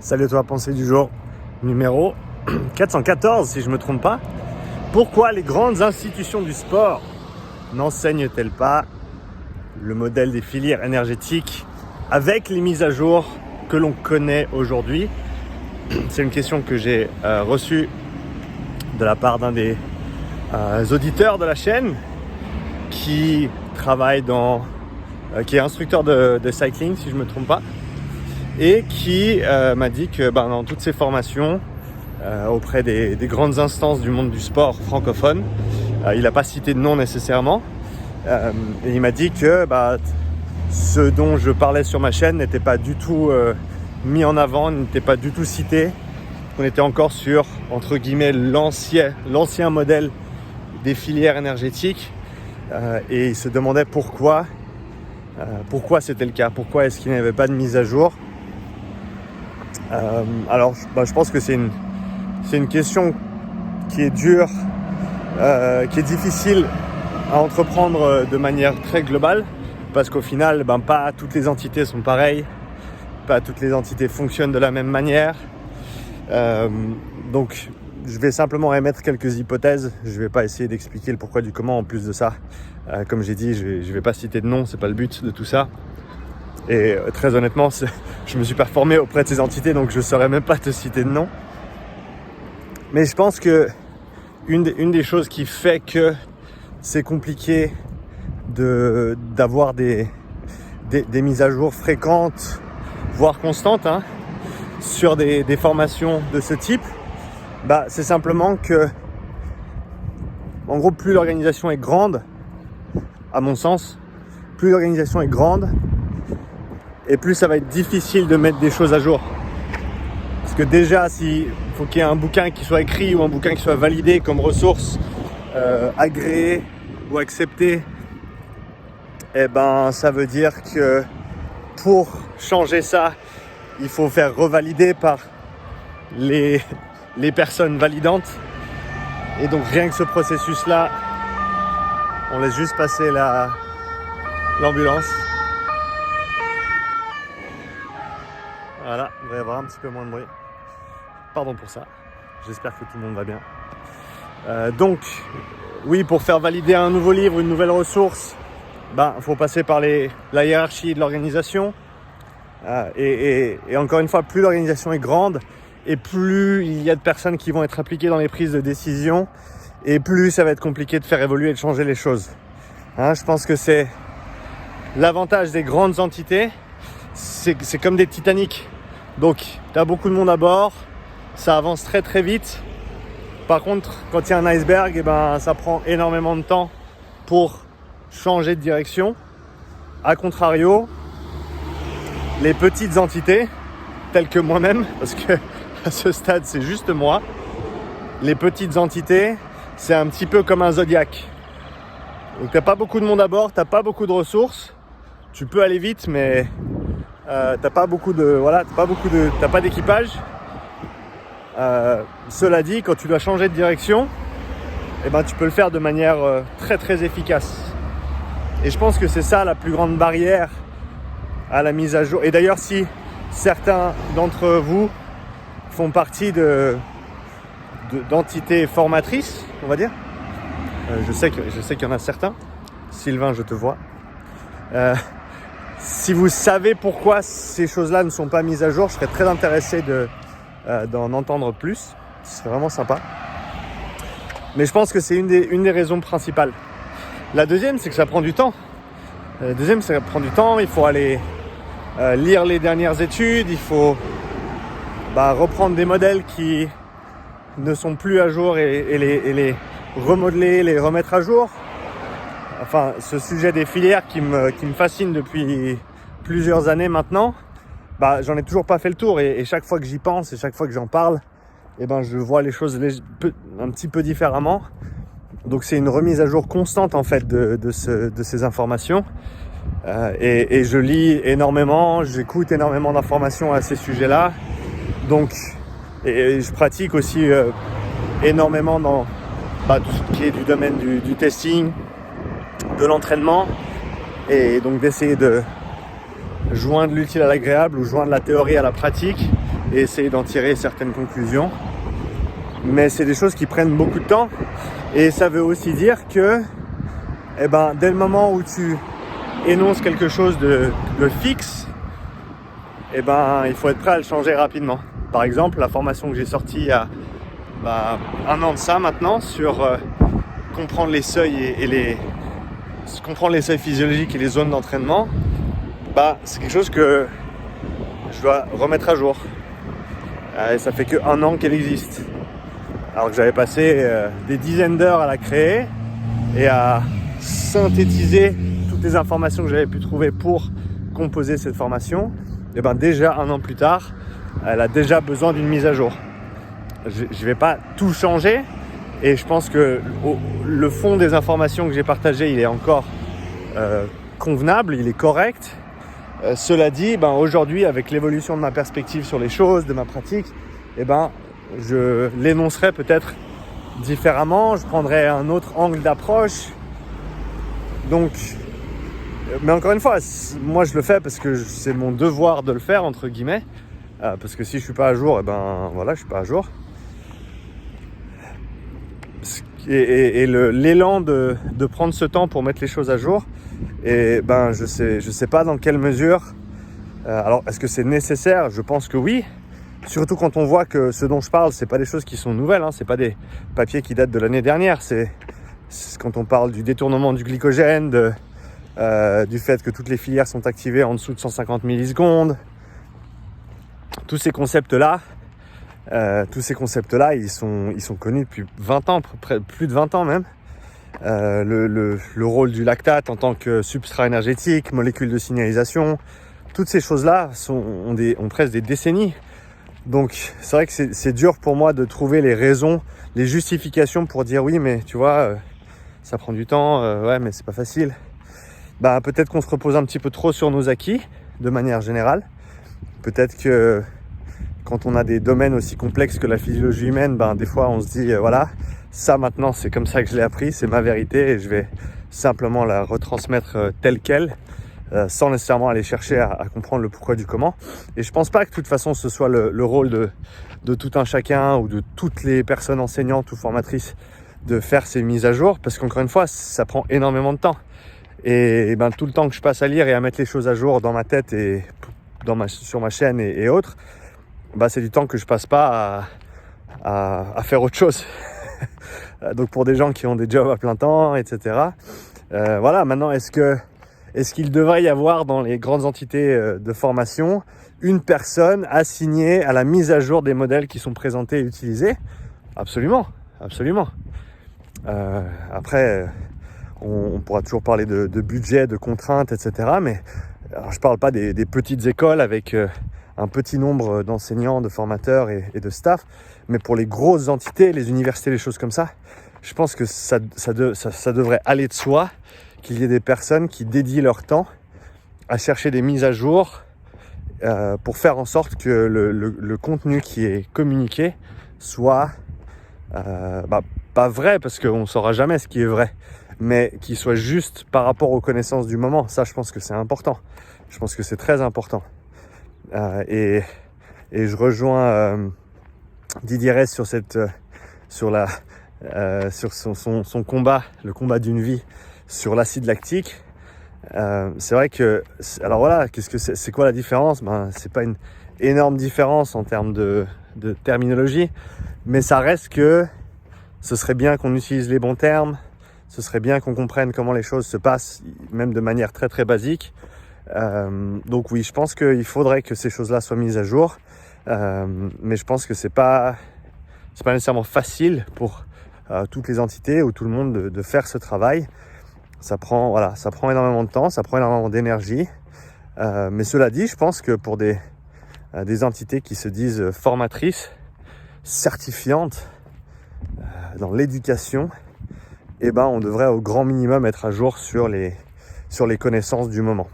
Salut à toi, pensée du jour numéro 414 si je ne me trompe pas. Pourquoi les grandes institutions du sport n'enseignent-elles pas le modèle des filières énergétiques avec les mises à jour que l'on connaît aujourd'hui? C'est une question que j'ai reçue de la part d'un des auditeurs de la chaîne qui travaille qui est instructeur de cycling si je ne me trompe pas, et qui m'a dit que dans toutes ses formations auprès des grandes instances du monde du sport francophone, il n'a pas cité de nom nécessairement, et il m'a dit que ce dont je parlais sur ma chaîne n'était pas du tout mis en avant, n'était pas du tout cité. On était encore sur, entre guillemets, l'ancien modèle des filières énergétiques, et il se demandait pourquoi c'était le cas, pourquoi est-ce qu'il n'y avait pas de mise à jour. Alors je pense que c'est une question qui est dure, qui est difficile à entreprendre de manière très globale, parce qu'au final pas toutes les entités sont pareilles, pas toutes les entités fonctionnent de la même manière. Donc je vais simplement émettre quelques hypothèses, je ne vais pas essayer d'expliquer le pourquoi du comment. En plus de ça, comme j'ai dit, je vais pas citer de nom, c'est pas le but de tout ça. Et très honnêtement, je me suis pas formé auprès de ces entités, donc je ne saurais même pas te citer de nom. Mais je pense que une des choses qui fait que c'est compliqué d'avoir des mises à jour fréquentes, voire constantes, sur des formations de ce type, c'est simplement que, en gros, plus l'organisation est grande, à mon sens, plus l'organisation est grande, et plus ça va être difficile de mettre des choses à jour. Parce que déjà, il faut qu'il y ait un bouquin qui soit écrit ou un bouquin qui soit validé comme ressource, agréé ou accepté, ça veut dire que pour changer ça, il faut faire revalider par les personnes validantes. Et donc rien que ce processus-là, on laisse juste passer l'ambulance. Voilà, il va y avoir un petit peu moins de bruit. Pardon pour ça. J'espère que tout le monde va bien. Donc, oui, pour faire valider un nouveau livre, une nouvelle ressource, il faut passer par la hiérarchie de l'organisation. Et encore une fois, plus l'organisation est grande, et plus il y a de personnes qui vont être impliquées dans les prises de décision, et plus ça va être compliqué de faire évoluer et de changer les choses. Je pense que c'est l'avantage des grandes entités, c'est comme des Titanic. Donc, tu as beaucoup de monde à bord, ça avance très très vite. Par contre, quand il y a un iceberg, ça prend énormément de temps pour changer de direction. A contrario, les petites entités, telles que moi-même, parce que à ce stade, c'est juste moi, les petites entités, c'est un petit peu comme un zodiaque. Donc, tu n'as pas beaucoup de monde à bord, tu n'as pas beaucoup de ressources, tu peux aller vite, mais t'as pas d'équipage. Cela dit, quand tu dois changer de direction, tu peux le faire de manière très très efficace. Et je pense que c'est ça la plus grande barrière à la mise à jour. Et d'ailleurs, si certains d'entre vous font partie d'entités formatrices, on va dire, je sais qu'il y en a certains. Sylvain, je te vois. Si vous savez pourquoi ces choses-là ne sont pas mises à jour, je serais très intéressé d'en entendre plus. Ce serait vraiment sympa. Mais je pense que c'est une des raisons principales. La deuxième, c'est que ça prend du temps. Il faut aller lire les dernières études, il faut reprendre des modèles qui ne sont plus à jour et les remodeler, les remettre à jour. Enfin, ce sujet des filières qui me fascine depuis plusieurs années maintenant, j'en ai toujours pas fait le tour, et chaque fois que j'y pense et chaque fois que j'en parle, je vois les choses un petit peu différemment. Donc c'est une remise à jour constante en fait de ces informations, et je lis énormément, j'écoute énormément d'informations à ces sujets-là. Donc et je pratique aussi énormément dans tout ce qui est du domaine du testing, de l'entraînement, et donc d'essayer de joindre l'utile à l'agréable ou joindre la théorie à la pratique et essayer d'en tirer certaines conclusions. Mais c'est des choses qui prennent beaucoup de temps et ça veut aussi dire que dès le moment où tu énonces quelque chose de fixe, il faut être prêt à le changer rapidement. Par exemple, la formation que j'ai sortie il y a 1 an de ça maintenant sur comprendre les seuils comprendre les seuils physiologiques et les zones d'entraînement, c'est quelque chose que je dois remettre à jour. Et ça fait que 1 an qu'elle existe. Alors que j'avais passé des dizaines d'heures à la créer et à synthétiser toutes les informations que j'avais pu trouver pour composer cette formation. Et déjà 1 an plus tard, elle a déjà besoin d'une mise à jour. Je ne vais pas tout changer et je pense que le fond des informations que j'ai partagées, il est encore convenable, il est correct. Cela dit, aujourd'hui, avec l'évolution de ma perspective sur les choses, de ma pratique, je l'énoncerai peut-être différemment, je prendrai un autre angle d'approche. Donc, mais encore une fois, moi je le fais parce que c'est mon devoir de le faire, entre guillemets. Parce que si je suis pas à jour, je suis pas à jour. Et l'élan de prendre ce temps pour mettre les choses à jour, je sais pas dans quelle mesure. Alors, est-ce que c'est nécessaire ? Je pense que oui. Surtout quand on voit que ce dont je parle, c'est pas des choses qui sont nouvelles, c'est pas des papiers qui datent de l'année dernière. C'est quand on parle du détournement du glycogène, du fait que toutes les filières sont activées en dessous de 150 millisecondes. Tous ces concepts-là, ils sont connus depuis 20 ans, plus de 20 ans même. Le rôle du lactate en tant que substrat énergétique, molécule de signalisation, toutes ces choses-là ont presque des décennies. Donc c'est vrai que c'est dur pour moi de trouver les raisons, les justifications pour dire oui, mais tu vois, ça prend du temps, mais c'est pas facile. Peut-être qu'on se repose un petit peu trop sur nos acquis, de manière générale. Peut-être que quand on a des domaines aussi complexes que la physiologie humaine, des fois on se dit ça maintenant c'est comme ça que je l'ai appris, c'est ma vérité et je vais simplement la retransmettre telle qu'elle, sans nécessairement aller chercher à comprendre le pourquoi du comment. Et je pense pas que de toute façon ce soit le rôle de tout un chacun ou de toutes les personnes enseignantes ou formatrices de faire ces mises à jour, parce qu'encore une fois ça prend énormément de temps. Et tout le temps que je passe à lire et à mettre les choses à jour dans ma tête et sur ma chaîne et autres, c'est du temps que je passe pas à faire autre chose. Donc pour des gens qui ont des jobs à plein temps, etc. Maintenant, est-ce qu'il devrait y avoir dans les grandes entités de formation une personne assignée à la mise à jour des modèles qui sont présentés et utilisés ? Absolument. Après, on pourra toujours parler de budget, de contraintes, etc. Mais alors, je parle pas des petites écoles avec un petit nombre d'enseignants, de formateurs et de staff, mais pour les grosses entités, les universités, les choses comme ça, je pense que ça devrait aller de soi qu'il y ait des personnes qui dédient leur temps à chercher des mises à jour pour faire en sorte que le contenu qui est communiqué soit pas vrai, parce qu'on ne saura jamais ce qui est vrai, mais qui soit juste par rapport aux connaissances du moment. Ça, je pense que c'est important. Je pense que c'est très important. Et je rejoins Didier Rez sur son combat, le combat d'une vie sur l'acide lactique. C'est vrai que, alors voilà, c'est quoi la différence ? C'est pas une énorme différence en termes de terminologie, mais ça reste que ce serait bien qu'on utilise les bons termes, ce serait bien qu'on comprenne comment les choses se passent, même de manière très très basique. Donc oui, je pense qu'il faudrait que ces choses-là soient mises à jour, mais je pense que c'est pas nécessairement facile pour toutes les entités ou tout le monde de faire ce travail. Ça prend énormément de temps, ça prend énormément d'énergie, mais cela dit, je pense que pour des entités qui se disent formatrices, certifiantes dans l'éducation, on devrait au grand minimum être à jour sur les connaissances du moment.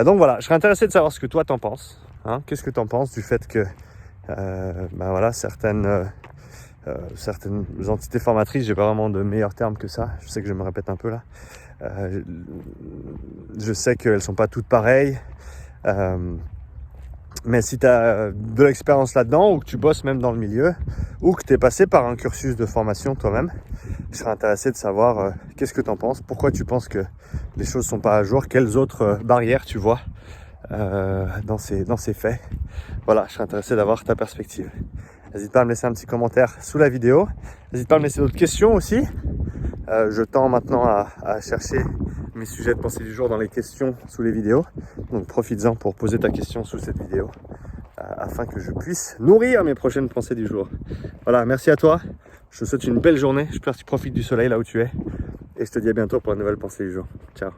Donc voilà, je serais intéressé de savoir ce que toi t'en penses. Qu'est-ce que t'en penses du fait que certaines entités formatrices, j'ai pas vraiment de meilleurs termes que ça, je sais que je me répète un peu là, je sais qu'elles sont pas toutes pareilles, Mais si tu as de l'expérience là-dedans, ou que tu bosses même dans le milieu, ou que tu es passé par un cursus de formation toi-même, je serais intéressé de savoir qu'est-ce que tu en penses, pourquoi tu penses que les choses ne sont pas à jour, quelles autres barrières tu vois dans ces faits. Voilà, je serais intéressé d'avoir ta perspective. N'hésite pas à me laisser un petit commentaire sous la vidéo. N'hésite pas à me laisser d'autres questions aussi. Je tends maintenant à chercher mes sujets de pensée du jour dans les questions sous les vidéos. Donc profites-en pour poser ta question sous cette vidéo afin que je puisse nourrir mes prochaines pensées du jour. Voilà, merci à toi. Je te souhaite une belle journée. J'espère que tu profites du soleil là où tu es. Et je te dis à bientôt pour la nouvelle pensée du jour. Ciao.